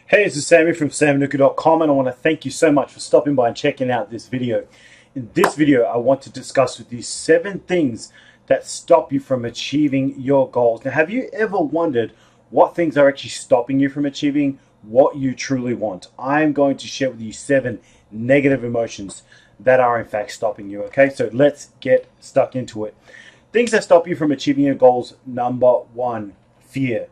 Hey, this is Sammy from samnuka.com, and I want to thank you so much for stopping by and checking out this video. In this video, I want to discuss with you 7 things that stop you from achieving your goals. Now, have you ever wondered what things are actually stopping you from achieving what you truly want? I'm going to share with you 7 negative emotions that are in fact stopping you, okay? So let's get stuck into it. Things that stop you from achieving your goals. Number 1, fear.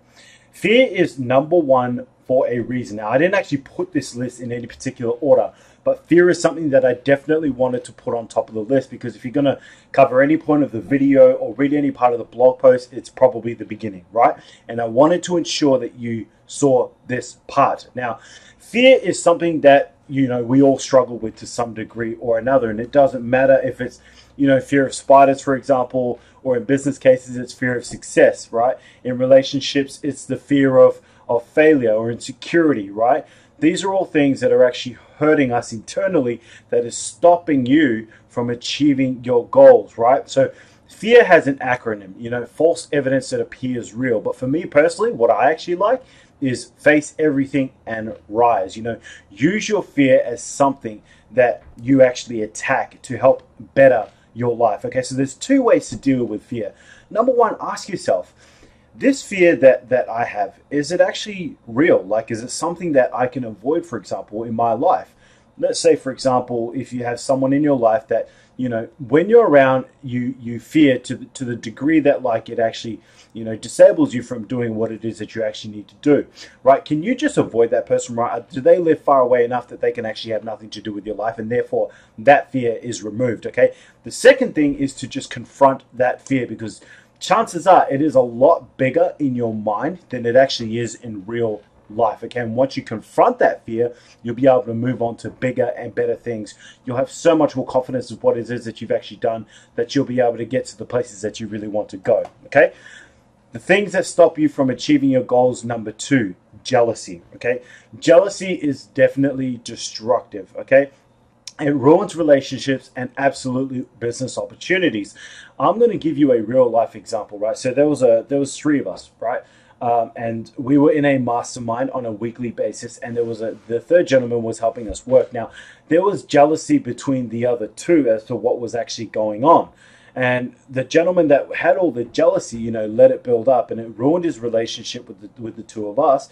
Fear is number 1 for a reason. Now, I didn't actually put this list in any particular order, but fear is something that I definitely wanted to put on top of the list, because if you're going to cover any point of the video or read any part of the blog post, it's probably the beginning, right? And I wanted to ensure that you saw this part. Now, fear is something that, we all struggle with to some degree or another, and it doesn't matter if it's, fear of spiders, for example, or in business cases, it's fear of success, right? In relationships, it's the fear of failure or insecurity, right? These are all things that are actually hurting us internally, that is stopping you from achieving your goals, right? So fear has an acronym, false evidence that appears real. But for me personally, what I actually like is face everything and rise. Use your fear as something that you actually attack to help better your life. Okay, so there's 2 ways to deal with fear. Number 1, ask yourself, this fear that I have, is it actually real? Like, is it something that I can avoid, for example, in my life? Let's say, for example, if you have someone in your life that, when you're around, you fear to the degree that, like, it actually, disables you from doing what it is that you actually need to do, right? Can you just avoid that person, right? Do they live far away enough that they can actually have nothing to do with your life, and therefore that fear is removed, okay? The second thing is to just confront that fear, because chances are it is a lot bigger in your mind than it actually is in real life. Okay, and once you confront that fear, you'll be able to move on to bigger and better things. You'll have so much more confidence of what it is that you've actually done, that you'll be able to get to the places that you really want to go. Okay, the things that stop you from achieving your goals. Number 2, jealousy. Okay, jealousy is definitely destructive. Okay, it ruins relationships and absolutely business opportunities. I'm going to give you a real life example, right? So there was 3 of us, right? And we were in a mastermind on a weekly basis, and the third gentleman was helping us work. Now, there was jealousy between the other 2 as to what was actually going on. And the gentleman that had all the jealousy, let it build up, and it ruined his relationship with the 2 of us.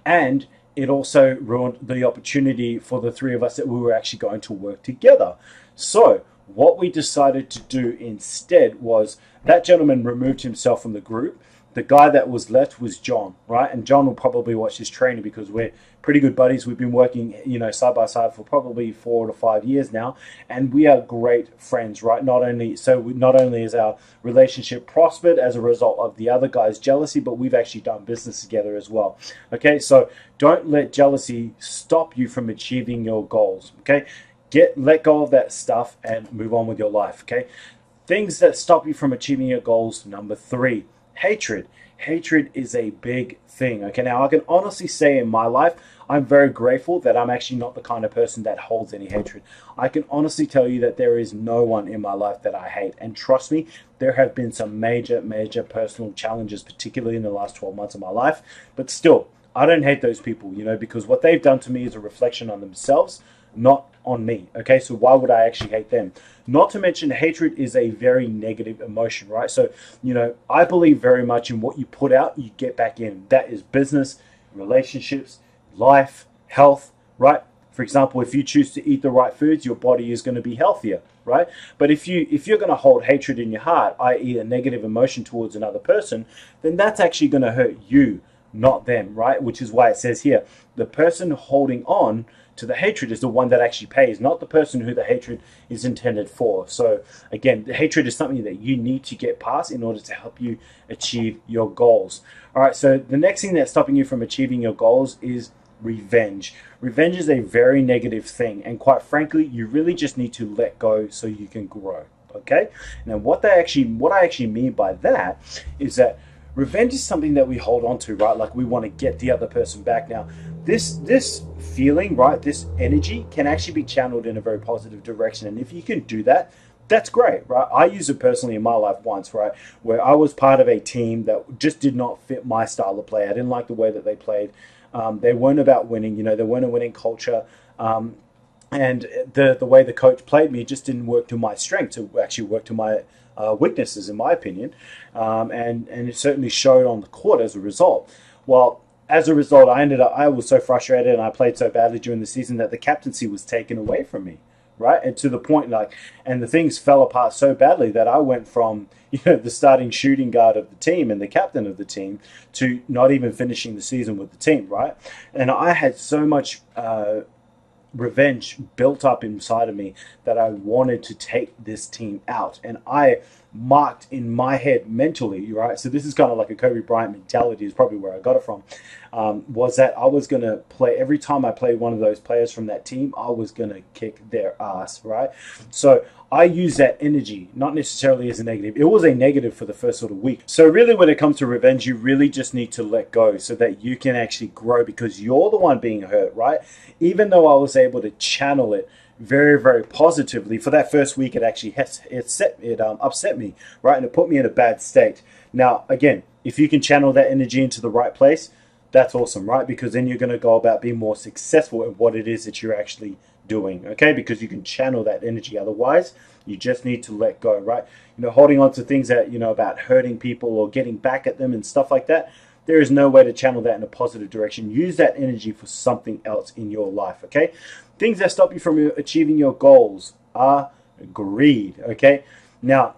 And it also ruined the opportunity for the 3 of us that we were actually going to work together. So what we decided to do instead was, that gentleman removed himself from the group. The guy that was left was John, right? And John will probably watch this training, because we're pretty good buddies. We've been working, side by side for probably 4 to 5 years now, and we are great friends, right? Not only is our relationship prospered as a result of the other guy's jealousy, but we've actually done business together as well. Okay, so don't let jealousy stop you from achieving your goals. Okay, let go of that stuff and move on with your life. Okay, things that stop you from achieving your goals. Number 3, hatred. Hatred is a big thing. Okay, now I can honestly say in my life, I'm very grateful that I'm actually not the kind of person that holds any hatred. I can honestly tell you that there is no one in my life that I hate. And trust me, there have been some major personal challenges, particularly in the last 12 months of my life. But still, I don't hate those people, because what they've done to me is a reflection on themselves, not on me. Okay, so why would I actually hate them? Not to mention, hatred is a very negative emotion, right? So, I believe very much in what you put out, you get back in. That is business, relationships, life, health, right? For example, if you choose to eat the right foods, your body is going to be healthier, right? But if you're going to hold hatred in your heart, i.e. a negative emotion towards another person, then that's actually going to hurt you, not them, right? Which is why it says here, the person holding on to the hatred is the one that actually pays, not the person who the hatred is intended for. So again, the hatred is something that you need to get past in order to help you achieve your goals. All right, so the next thing that's stopping you from achieving your goals is revenge. Revenge is a very negative thing, and quite frankly, you really just need to let go so you can grow. Okay, now what I actually mean by that is that revenge is something that we hold on to, right? Like, we want to get the other person back. Now, this feeling, right, this energy can actually be channeled in a very positive direction. And if you can do that, that's great, right? I used it personally in my life once, right, where I was part of a team that just did not fit my style of play. I didn't like the way that they played. They weren't about winning. You know, they weren't a winning culture. And the way the coach played me just didn't work to my strengths. It actually worked to my weaknesses, in my opinion. And it certainly showed on the court as a result. Well, as a result, I was so frustrated and I played so badly during the season that the captaincy was taken away from me, right? And to the point, like, and the things fell apart so badly that I went from, you know, the starting shooting guard of the team and the captain of the team to not even finishing the season with the team, right? And I had so much revenge built up inside of me that I wanted to take this team out. And I marked in my head mentally, right? So this is kind of like a Kobe Bryant mentality, is probably where I got it from, was that I was going to play, every time I played one of those players from that team, I was going to kick their ass, right? So I use that energy, not necessarily as a negative. It was a negative for the first sort of week. So really when it comes to revenge, you really just need to let go so that you can actually grow, because you're the one being hurt, right? Even though I was able to channel it very, very positively, for that first week, it actually upset me, right? And it put me in a bad state. Now, again, if you can channel that energy into the right place, that's awesome, right? Because then you're going to go about being more successful at what it is that you're actually doing, okay? Because you can channel that energy. Otherwise, you just need to let go, right? You know, holding on to things that, you know, about hurting people or getting back at them and stuff like that, there is no way to channel that in a positive direction. Use that energy for something else in your life, okay? Things that stop you from achieving your goals are greed, okay? Now,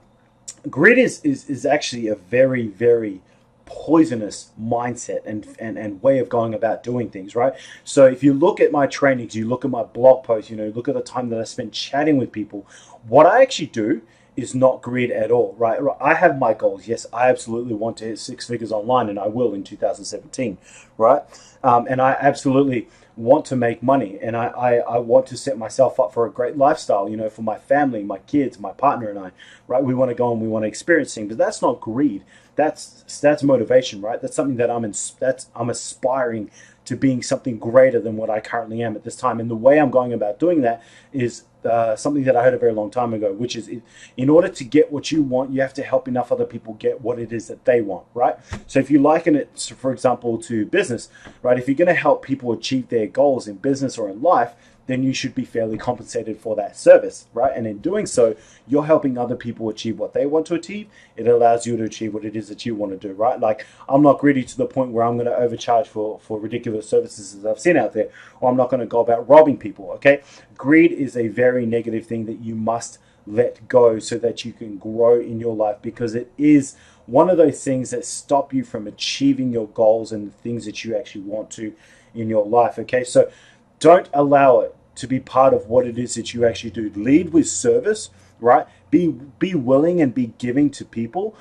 greed is actually a very, very poisonous mindset and way of going about doing things, right? So if you look at my trainings, you look at my blog posts, you know, look at the time that I spend chatting with people, what I actually do is not greed at all, right? I have my goals. Yes, I absolutely want to hit 6 figures online, and I will in 2017, right? And I absolutely want to make money, and I want to set myself up for a great lifestyle, you know, for my family, my kids, my partner and I, right? We want to go and we want to experience things, but that's not greed. That's motivation, right? That's something that I'm aspiring to being something greater than what I currently am at this time. And the way I'm going about doing that is something that I heard a very long time ago, which is in order to get what you want, you have to help enough other people get what it is that they want, right? So if you liken it, for example, to business, right? If you're going to help people achieve their goals in business or in life, then you should be fairly compensated for that service, right? And in doing so, you're helping other people achieve what they want to achieve. It allows you to achieve what it is that you want to do, right? Like, I'm not greedy to the point where I'm going to overcharge for ridiculous services as I've seen out there, or I'm not going to go about robbing people, okay? Greed is a very negative thing that you must let go so that you can grow in your life, because it is one of those things that stop you from achieving your goals and the things that you actually want to in your life, okay? So don't allow it to be part of what it is that you actually do. Lead with service, right? Be willing and be giving to people,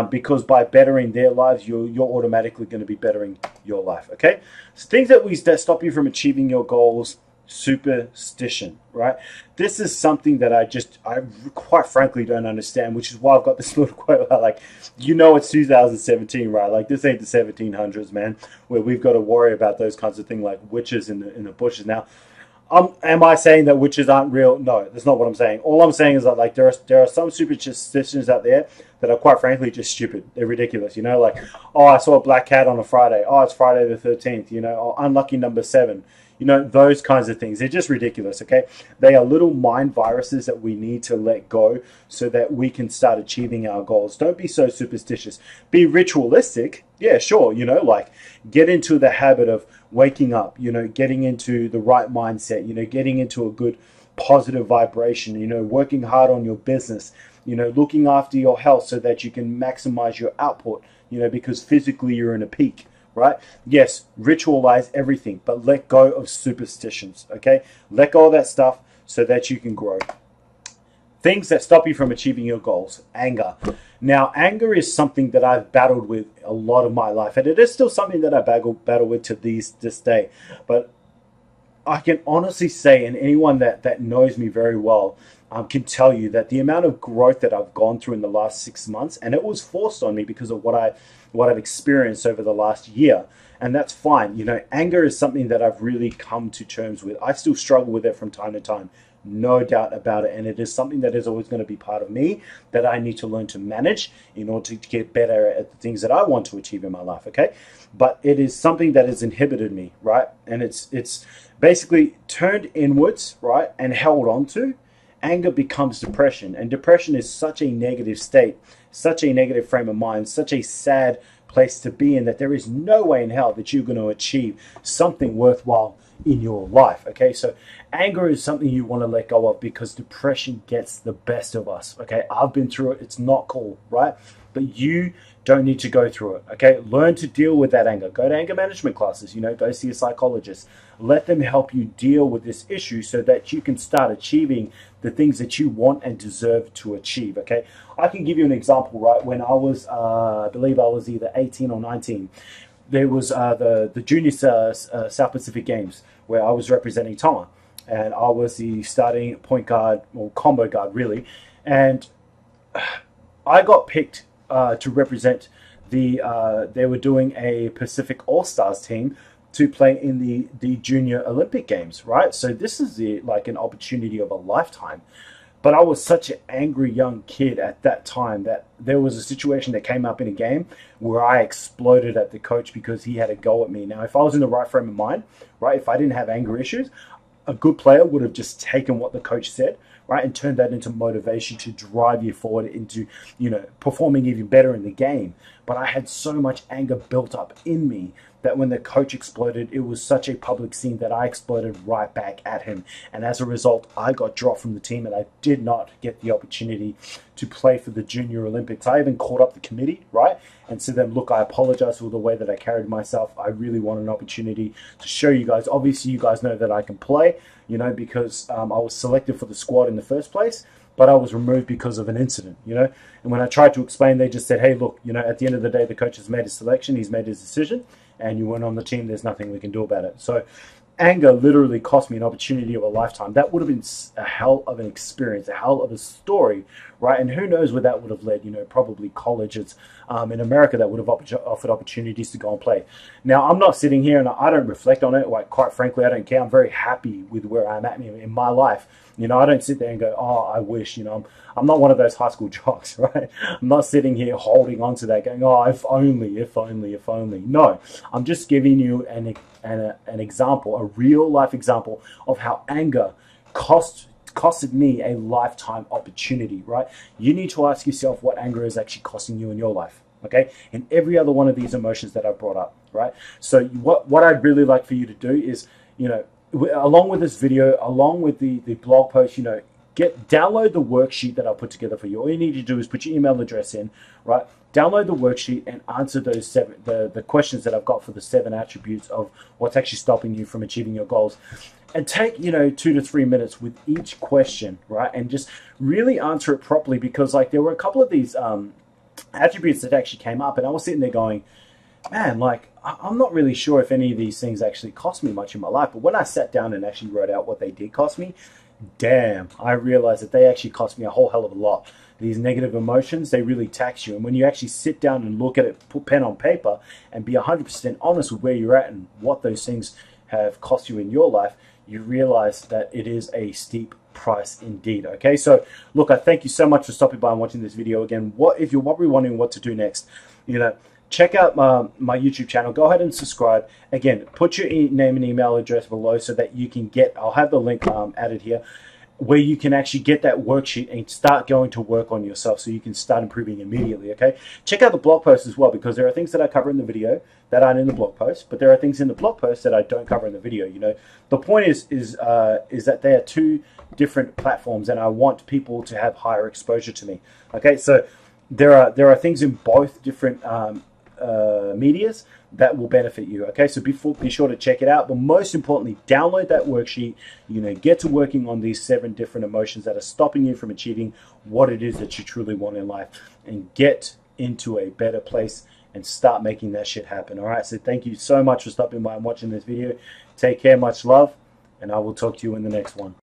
because by bettering their lives, you're automatically going to be bettering your life, okay? So things that stop you from achieving your goals: superstition, right? This is something that I quite frankly don't understand, which is why I've got this little quote about, like, you know, it's 2017, right? Like, this ain't the 1700s, man, where we've got to worry about those kinds of things like witches in the bushes. Now, am I saying that witches aren't real? No, that's not what I'm saying. All I'm saying is that, like, there are some superstitions out there that are quite frankly just stupid. They're ridiculous, you know, like, oh, I saw a black cat on a Friday. Oh, it's Friday the 13th, you know, or unlucky number 7. You know, those kinds of things. They're just ridiculous, okay? They are little mind viruses that we need to let go so that we can start achieving our goals. Don't be so superstitious. Be ritualistic. Yeah, sure, you know, like, get into the habit of waking up, you know, getting into the right mindset, you know, getting into a good positive vibration, you know, working hard on your business, you know, looking after your health so that you can maximize your output, you know, because physically you're in a peak. Right? Yes, ritualize everything, but let go of superstitions, okay? Let go of that stuff so that you can grow. Things that stop you from achieving your goals. Anger. Now, anger is something that I've battled with a lot of my life, and it is still something that I battle with to this day. But I can honestly say, and anyone that knows me very well can tell you, that the amount of growth that I've gone through in the last 6 months, and it was forced on me because of what I've experienced over the last year, and that's fine. You know, anger is something that I've really come to terms with. I still struggle with it from time to time. no doubt about it. And it is something that is always going to be part of me that I need to learn to manage in order to get better at the things that I want to achieve in my life, okay? But it is something that has inhibited me, right? And it's basically turned inwards, right, and held on to. Anger becomes depression, and depression is such a negative state, such a negative frame of mind, such a sad place to be in, that there is no way in hell that you're going to achieve something worthwhile in your life. Okay, so anger is something you want to let go of, because depression gets the best of us. Okay, I've been through it. It's not cool, right? But you don't need to go through it. Okay, learn to deal with that anger. Go to anger management classes, go see a psychologist. Let them help you deal with this issue so that you can start achieving the things that you want and deserve to achieve. Okay, I can give you an example. Right, when I was I believe I was either 18 or 19, there was the junior South Pacific Games where I was representing Tonga, and I was the starting point guard, or combo guard really, and I got picked to represent they were doing a Pacific All-Stars team to play in the Junior Olympic Games, right? So this is like an opportunity of a lifetime. But I was such an angry young kid at that time that there was a situation that came up in a game where I exploded at the coach because he had a go at me. Now, if I was in the right frame of mind, right, if I didn't have anger issues, a good player would have just taken what the coach said, right, and turned that into motivation to drive you forward into, performing even better in the game. But I had so much anger built up in me that when the coach exploded, it was such a public scene that I exploded right back at him. And as a result, I got dropped from the team, and I did not get the opportunity to play for the Junior Olympics. I even called up the committee, right, and said to them, look, I apologize for the way that I carried myself. I really want an opportunity to show you guys. Obviously, you guys know that I can play, because I was selected for the squad in the first place, but I was removed because of an incident, And when I tried to explain, they just said, hey, look, at the end of the day, the coach has made his selection, he's made his decision, and you weren't on the team, there's nothing we can do about it. So anger literally cost me an opportunity of a lifetime. That would have been a hell of an experience, a hell of a story, right? And who knows where that would have led, probably colleges in America that would have offered opportunities to go and play. Now, I'm not sitting here and I don't reflect on it. Like, quite frankly, I don't care. I'm very happy with where I'm at in my life. I don't sit there and go, oh, I wish, I'm not one of those high school jocks, right? I'm not sitting here holding on to that going, oh, if only, if only, if only. No, I'm just giving you an example, a real life example of how anger costed me a lifetime opportunity, right? You need to ask yourself what anger is actually costing you in your life, okay? And every other one of these emotions that I've brought up, right? So what I'd really like for you to do is, along with this video, along with the blog post, download the worksheet that I'll put together for you. All you need to do is put your email address in, right? Download the worksheet and answer those the questions that I've got for the 7 attributes of what's actually stopping you from achieving your goals. And take, 2 to 3 minutes with each question, right? And just really answer it properly, because like there were a couple of these attributes that actually came up, and I was sitting there going, man, like, I'm not really sure if any of these things actually cost me much in my life. But when I sat down and actually wrote out what they did cost me, damn, I realized that they actually cost me a whole hell of a lot. These negative emotions, they really tax you. And when you actually sit down and look at it, put pen on paper, and be 100% honest with where you're at and what those things have cost you in your life, you realize that it is a steep price indeed. Okay, so look, I thank you so much for stopping by and watching this video. Again, if you're probably wondering what to do next, check out my YouTube channel. Go ahead and subscribe. Again, put your name and email address below so that you can get, I'll have the link added here, where you can actually get that worksheet and start going to work on yourself so you can start improving immediately, okay? Check out the blog post as well, because there are things that I cover in the video that aren't in the blog post, but there are things in the blog post that I don't cover in the video, The point is that they are 2 different platforms, and I want people to have higher exposure to me, okay? So there are things in both different medias that will benefit you, okay? So be sure to check it out, but most importantly, download that worksheet, get to working on these 7 different emotions that are stopping you from achieving what it is that you truly want in life, and get into a better place and start making that shit happen. All right, so thank you so much for stopping by and watching this video. Take care, much love, and I will talk to you in the next one.